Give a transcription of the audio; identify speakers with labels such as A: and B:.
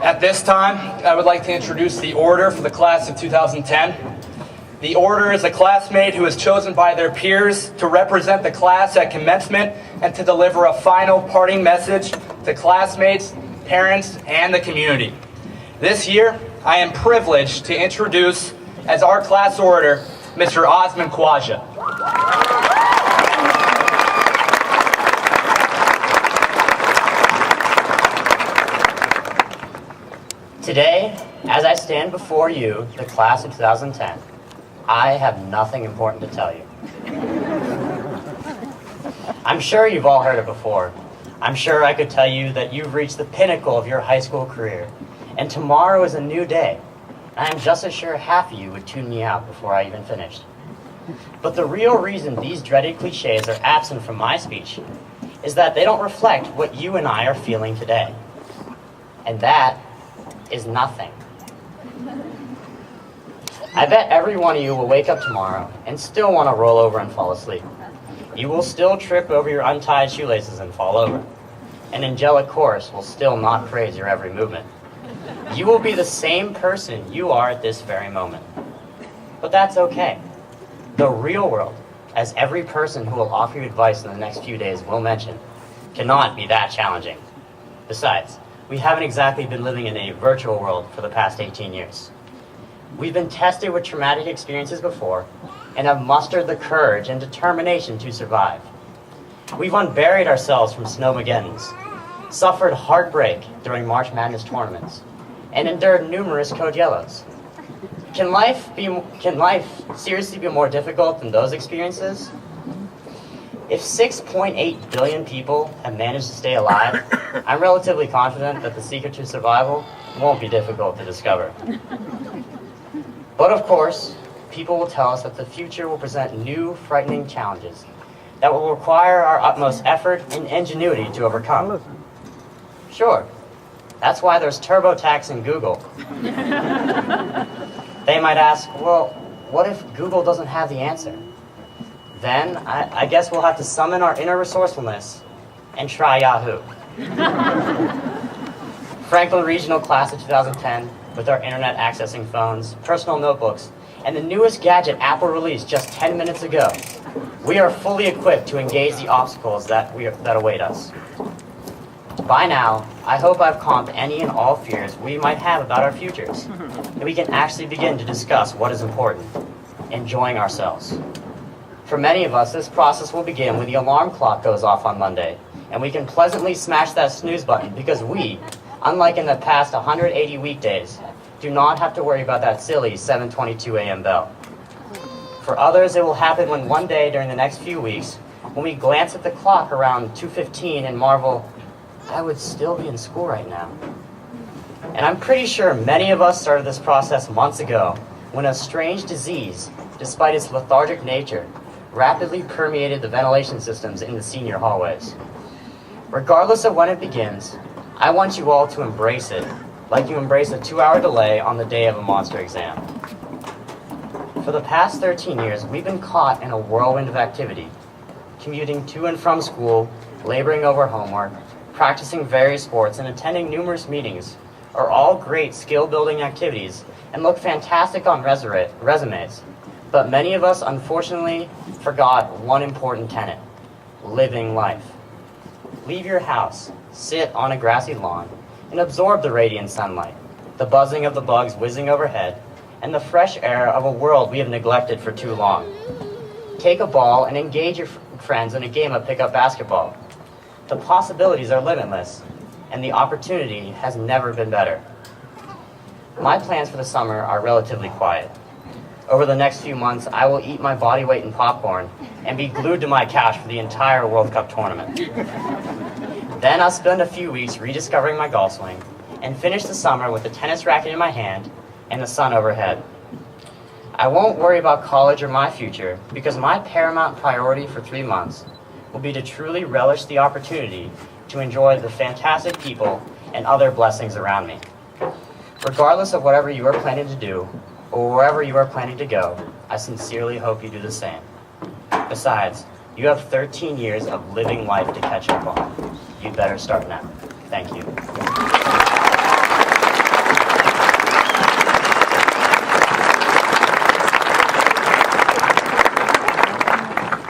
A: At this time, I would like to introduce the order for the class of 2010. The order is a classmate who is chosen by their peers to represent the class at commencement and to deliver a final parting message to classmates, parents, and the community. This year, I am privileged to introduce, as our class order, Mr. Osman Khwaja.
B: Today, as I stand before you, the class of 2010, I have nothing important to tell you. I'm sure you've all heard it before. I'm sure I could tell you that you've reached the pinnacle of your high school career, and tomorrow is a new day. And I'm just as sure half of you would tune me out before I even finished. But the real reason these dreaded cliches are absent from my speech is that they don't reflect what you and I are feeling today. And that is nothing. I bet every one of you will wake up tomorrow and still want to roll over and fall asleep. You will still trip over your untied shoelaces and fall over. An angelic chorus will still not praise your every movement. You will be the same person you are at this very moment. But that's okay. The real world, as every person who will offer you advice in the next few days will mention, cannot be that challenging. Besides, we haven't exactly been living in a virtual world for the past 18 years. We've been tested with traumatic experiences before and have mustered the courage and determination to survive. We've unburied ourselves from snowmageddons, suffered heartbreak during March Madness tournaments, and endured numerous code yellows. Can life seriously be more difficult than those experiences? If 6.8 billion people have managed to stay alive, I'm relatively confident that the secret to survival won't be difficult to discover. But of course, people will tell us that the future will present new, frightening challenges that will require our utmost effort and ingenuity to overcome. Sure, that's why there's TurboTax in Google. They might ask, well, what if Google doesn't have the answer? Then, I guess we'll have to summon our inner resourcefulness and try Yahoo. Franklin Regional Class of 2010, with our internet accessing phones, personal notebooks, and the newest gadget Apple released just 10 minutes ago, we are fully equipped to engage the obstacles that await us. By now, I hope I've calmed any and all fears we might have about our futures, and we can actually begin to discuss what is important, enjoying ourselves. For many of us, this process will begin when the alarm clock goes off on Monday, and we can pleasantly smash that snooze button because we, unlike in the past 180 weekdays, do not have to worry about that silly 7:22 a.m. bell. For others, it will happen when one day during the next few weeks, when we glance at the clock around 2:15 and marvel, I would still be in school right now. And I'm pretty sure many of us started this process months ago when a strange disease, despite its lethargic nature, rapidly permeated the ventilation systems in the senior hallways. Regardless of when it begins, I want you all to embrace it, like you embrace a 2-hour delay on the day of a monster exam. For the past 13 years, we've been caught in a whirlwind of activity, commuting to and from school, laboring over homework, practicing various sports, and attending numerous meetings are all great skill-building activities and look fantastic on resumes. But many of us, unfortunately, forgot one important tenet: living life. Leave your house, sit on a grassy lawn, and absorb the radiant sunlight, the buzzing of the bugs whizzing overhead, and the fresh air of a world we have neglected for too long. Take a ball and engage your friends in a game of pickup basketball. The possibilities are limitless, and the opportunity has never been better. My plans for the summer are relatively quiet. Over the next few months, I will eat my body weight in popcorn and be glued to my couch for the entire World Cup tournament. Then I'll spend a few weeks rediscovering my golf swing and finish the summer with a tennis racket in my hand and the sun overhead. I won't worry about college or my future because my paramount priority for 3 months will be to truly relish the opportunity to enjoy the fantastic people and other blessings around me. Regardless of whatever you are planning to do, or wherever you are planning to go, I sincerely hope you do the same. Besides, you have 13 years of living life to catch up on. You'd better start now. Thank you.